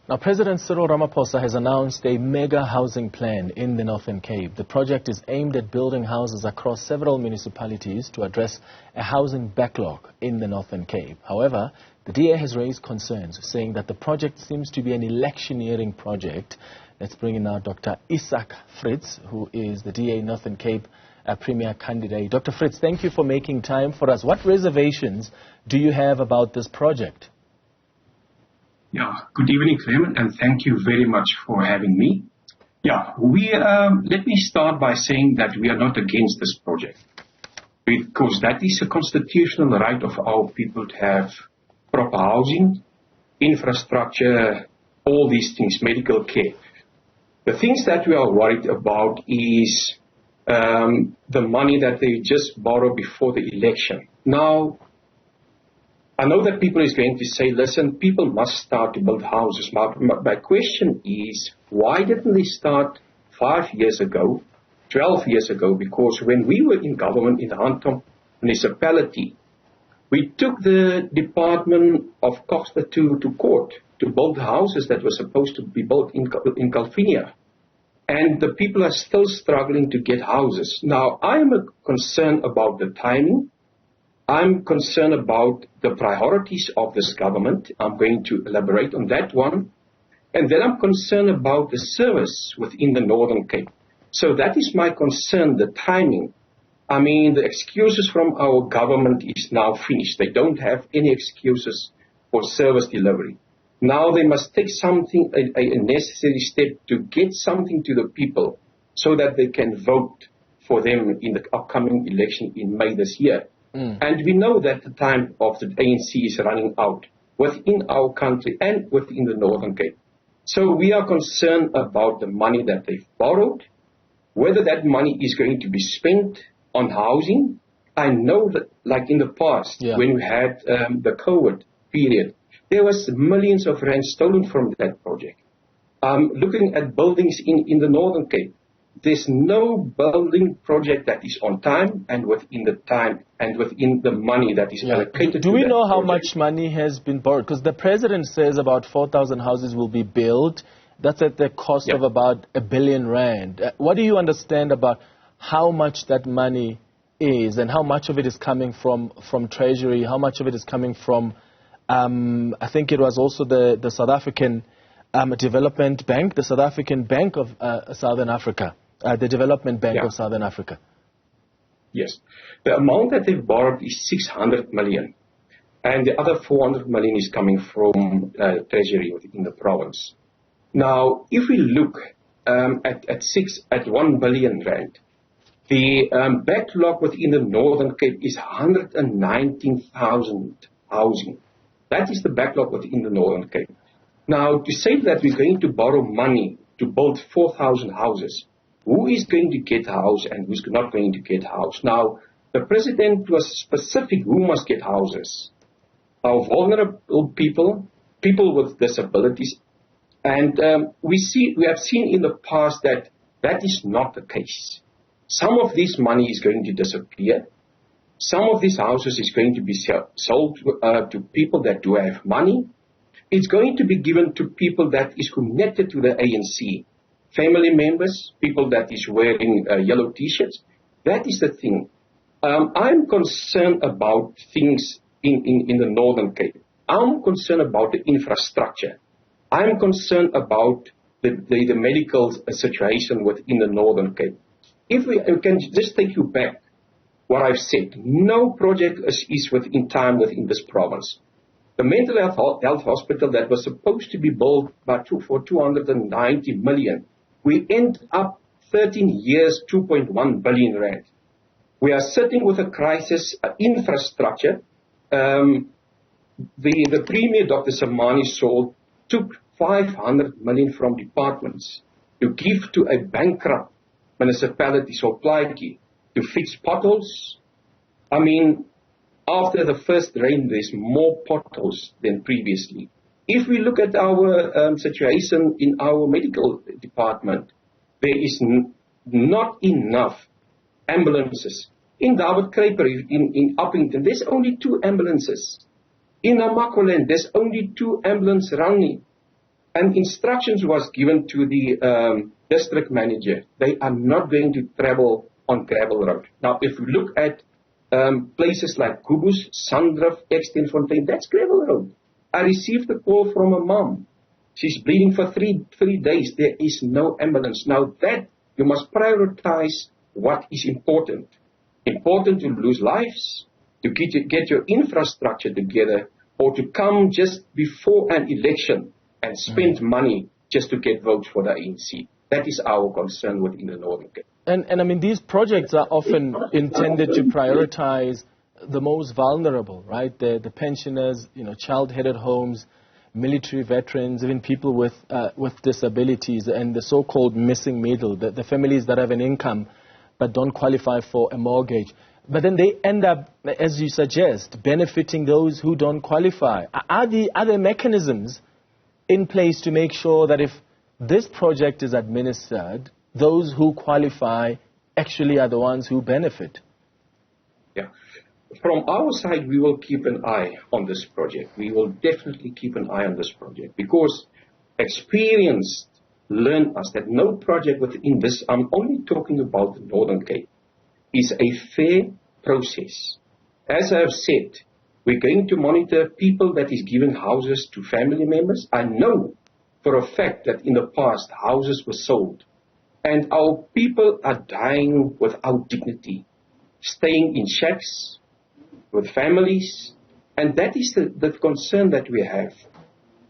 Now, President Cyril Ramaphosa has announced a mega housing plan in the Northern Cape. The project is aimed at building houses across several municipalities to address a housing backlog in the Northern Cape. However, the DA has raised concerns, saying that the project seems to be an electioneering project. Let's bring in now Dr Isak Fritz, who is the DA Northern Cape Premier candidate. Dr. Fritz, thank you for making time for us. What reservations do you have about this project? Yeah, good evening, Clement, and thank you very much for having me. Yeah, let me start by saying that we are not against this project, because that is a constitutional right of our people to have proper housing, infrastructure, all these things, medical care. The things that we are worried about is the money that they just borrow before the election. Now, I know that people is going to say, listen, people must start to build houses. My question is, why didn't they start 5 years ago, 12 years ago? Because when we were in government in the Hantom municipality, we took the Department of Costa to court to build houses that were supposed to be built in Calvinia. And the people are still struggling to get houses. Now, I am concerned about the timing. I'm concerned about the priorities of this government. I'm going to elaborate on that one. And then I'm concerned about the service within the Northern Cape. So that is my concern, the timing. I mean, the excuses from our government is now finished. They don't have any excuses for service delivery. Now they must take something, a necessary step to get something to the people so that they can vote for them in the upcoming election in May this year. And we know that the time of the ANC is running out within our country and within the Northern Cape. So we are concerned about the money that they've borrowed, whether that money is going to be spent on housing. I know that, like in the past, when we had the COVID period, there was millions of rand stolen from that project. Looking at buildings in the Northern Cape, there's no building project that is on time and within the time and within the money that is allocated. Do we know how much money has been borrowed? Because the president says about 4,000 houses will be built. That's at the cost of about R1 billion. What do you understand about how much that money is and how much of it is coming from Treasury, how much of it is coming from, I think it was also the South African Development Bank, the South African Bank of Southern Africa. The Development Bank of Southern Africa. Yes. The amount that they've borrowed is 600 million. And the other 400 million is coming from Treasury within the province. Now, if we look at 1 billion rand, the backlog within the Northern Cape is 119,000 housing. That is the backlog within the Northern Cape. Now, to say that we're going to borrow money to build 4,000 houses, who is going to get a house and who's not going to get a house? Now, the president was specific who must get houses. Our vulnerable people, people with disabilities, and we have seen in the past that that is not the case. Some of this money is going to disappear. Some of these houses is going to be sold to people that do have money. It's going to be given to people that is connected to the ANC. Family members, people that is wearing yellow T-shirts. That is the thing. I'm concerned about things in the Northern Cape. I'm concerned about the infrastructure. I'm concerned about the medical situation within the Northern Cape. If we can just take you back what I've said, no project is within time within this province. The mental health hospital that was supposed to be built for 290 million, we end up 13 years, 2.1 billion rand. We are sitting with a crisis infrastructure. The Premier, Dr Samani Saul, took 500 million from departments to give to a bankrupt municipality, Soplaiki, to fix potholes. I mean, after the first rain, there's more potholes than previously. If we look at our situation in our medical department, there is not enough ambulances. In David Kruiper, in Uppington, there's only 2 ambulances. In Namakoland, there's only 2 ambulances running. And instructions was given to the district manager. They are not going to travel on gravel road. Now, if we look at places like Kubus, Sandrift, Extenfontein, that's gravel road. I received a call from a mom. She's bleeding for three days. There is no ambulance. Now that you must prioritize what is important. Important to lose lives, to get your infrastructure together, or to come just before an election and spend money just to get votes for the ANC. That is our concern within the Northern Cape. And I mean, these projects are often intended to prioritize the most vulnerable, right? The pensioners, child-headed homes, military veterans, even people with disabilities, and the so-called missing middle, the families that have an income but don't qualify for a mortgage. But then they end up, as you suggest, benefiting those who don't qualify. Are there mechanisms in place to make sure that if this project is administered, those who qualify actually are the ones who benefit? Yeah. From our side, we will keep an eye on this project. We will definitely keep an eye on this project because experience learned us that no project within this, I'm only talking about the Northern Cape, is a fair process. As I have said, we're going to monitor people that is giving houses to family members. I know for a fact that in the past, houses were sold. And our people are dying without dignity, staying in shacks with families. And that is the concern that we have.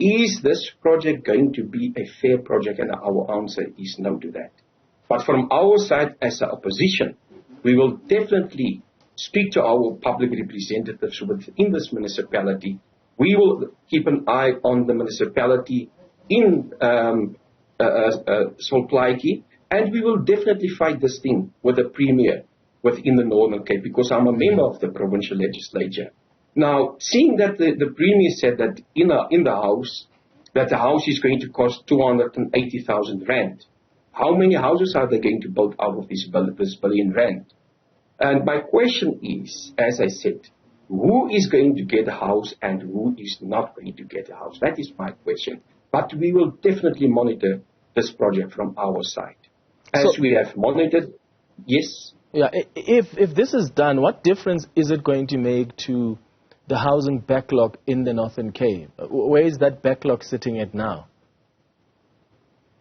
Is this project going to be a fair project? And our answer is no to that. But from our side as an opposition, we will definitely speak to our public representatives within this municipality. We will keep an eye on the municipality in Solplaatjie, and we will definitely fight this thing with the Premier within the Northern Cape because I'm a member of the Provincial Legislature. Now, seeing that the Premier said that in the House, that the house is going to cost 280,000 rand, how many houses are they going to build out of this billion rand? And my question is, as I said, who is going to get a house and who is not going to get a house? That is my question. But we will definitely monitor this project from our side. As we have monitored, yes. Yeah, if this is done, what difference is it going to make to the housing backlog in the Northern Cape? Where is that backlog sitting at now?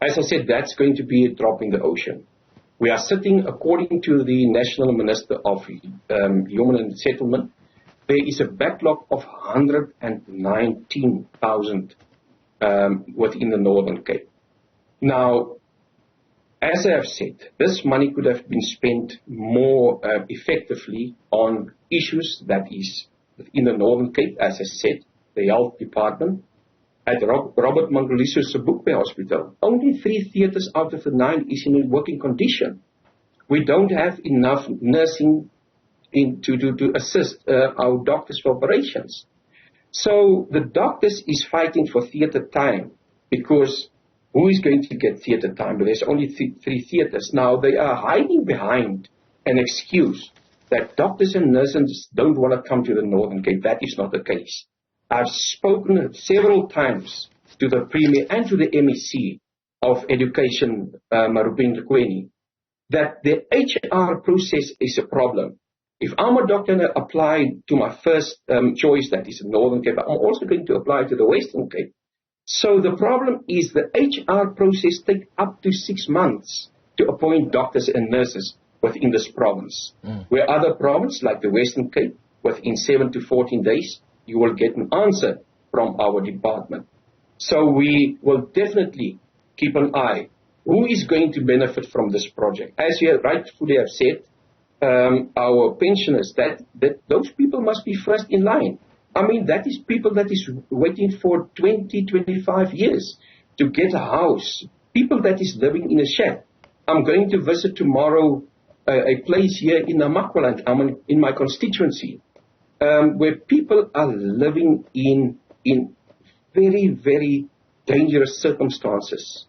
As I said, that's going to be a drop in the ocean. We are sitting, according to the National Minister of Human and Settlement, there is a backlog of 119,000 within the Northern Cape. Now, as I have said, this money could have been spent more effectively on issues that is in the Northern Cape, as I said, the health department. At Robert Mangaliso Sobukwe Hospital, only 3 theatres out of the 9 is in a working condition. We don't have enough nursing to assist our doctors for operations. So the doctors is fighting for theatre time because who is going to get theatre time? But there's only 3 theatres. Now they are hiding behind an excuse that doctors and nurses don't want to come to the Northern Cape. That is not the case. I've spoken several times to the Premier and to the MEC of Education, Marupin Kweni, that the HR process is a problem. If I'm a doctor and I apply to my first choice, that is the Northern Cape, I'm also going to apply to the Western Cape. So the problem is the HR process takes up to 6 months to appoint doctors and nurses within this province. Where other provinces, like the Western Cape, within 7 to 14 days, you will get an answer from our department. So we will definitely keep an eye. Who is going to benefit from this project? As you rightfully have said, our pensioners, that those people must be first in line. I mean, that is people that is waiting for 20, 25 years to get a house. People that is living in a shed. I'm going to visit tomorrow a place here in Namakwaland, in my constituency, where people are living in very, very dangerous circumstances.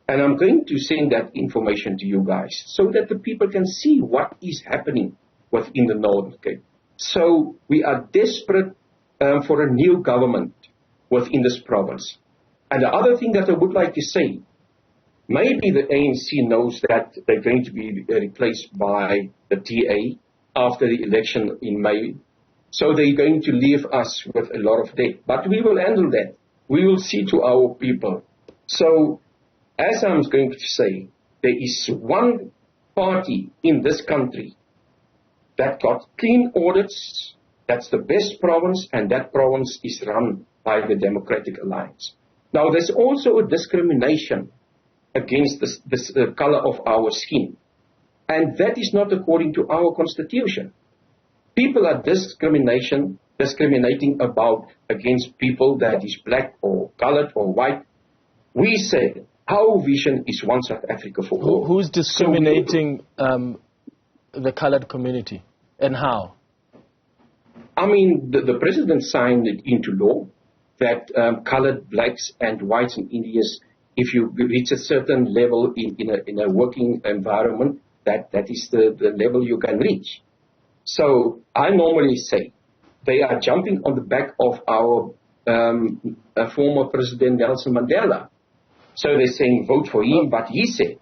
And I'm going to send that information to you guys so that the people can see what is happening within the Northern Cape. So we are desperate for a new government within this province. And the other thing that I would like to say, maybe the ANC knows that they're going to be replaced by the DA after the election in May. So they're going to leave us with a lot of debt. But we will handle that. We will see to our people. So, as I'm going to say, there is one party in this country that got clean audits. That's the best province, and that province is run by the Democratic Alliance. Now, there's also a discrimination against the color of our skin. And that is not according to our constitution. People are discriminating against people that is black or colored or white. We say our vision is one South Africa for all. Who's discriminating the colored community, and how? I mean, the president signed it into law that colored blacks and whites and Indians, if you reach a certain level in a working environment, that is the level you can reach. So I normally say they are jumping on the back of our former President Nelson Mandela. So they're saying vote for him, but he said,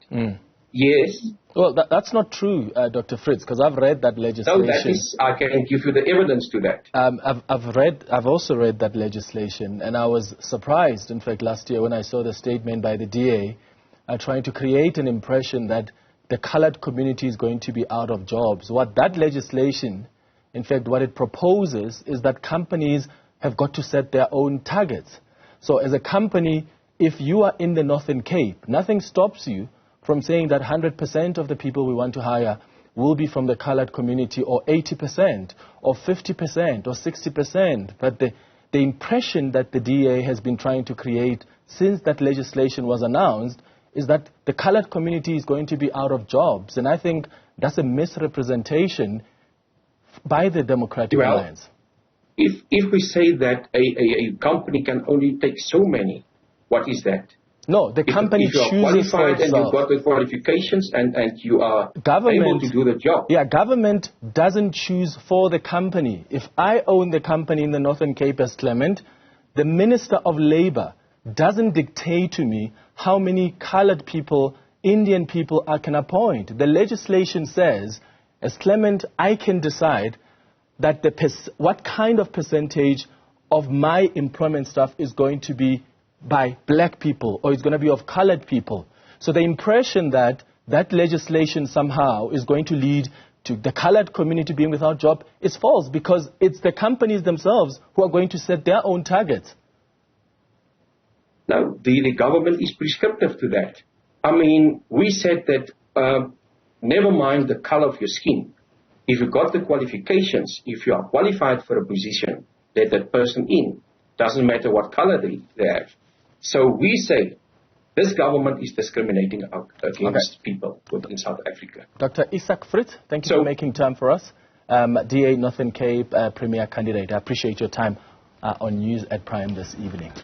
yes. Well, that's not true, Dr. Fritz, because I've read that legislation. No, that is, I can give you the evidence to that. I've also read that legislation, and I was surprised, in fact, last year when I saw the statement by the DA trying to create an impression that the colored community is going to be out of jobs. What that legislation, in fact, what it proposes is that companies have got to set their own targets. So as a company, if you are in the Northern Cape, nothing stops you from saying that 100% of the people we want to hire will be from the colored community, or 80%, or 50%, or 60%. But the impression that the DA has been trying to create since that legislation was announced is that the colored community is going to be out of jobs. And I think that's a misrepresentation by the Democratic Alliance. If we say that a company can only take so many, what is that? No, the company chooses for itself. If you are qualified and you've got the qualifications and you are able to do the job. Yeah, government doesn't choose for the company. If I own the company in the Northern Cape as Clement, the Minister of Labour doesn't dictate to me how many colored people, Indian people I can appoint. The legislation says, as Clement, I can decide that what kind of percentage of my employment staff is going to be by black people, or it's going to be of colored people. So the impression that that legislation somehow is going to lead to the colored community being without job is false, because it's the companies themselves who are going to set their own targets. No, the government is prescriptive to that. I mean, we said that never mind the color of your skin. If you got the qualifications, if you are qualified for a position, let that person in. Doesn't matter what color they have. So we say this government is discriminating against people within South Africa. Dr. Isak Fritz, thank you for making time for us. DA Northern Cape Premier candidate. I appreciate your time on News at Prime this evening.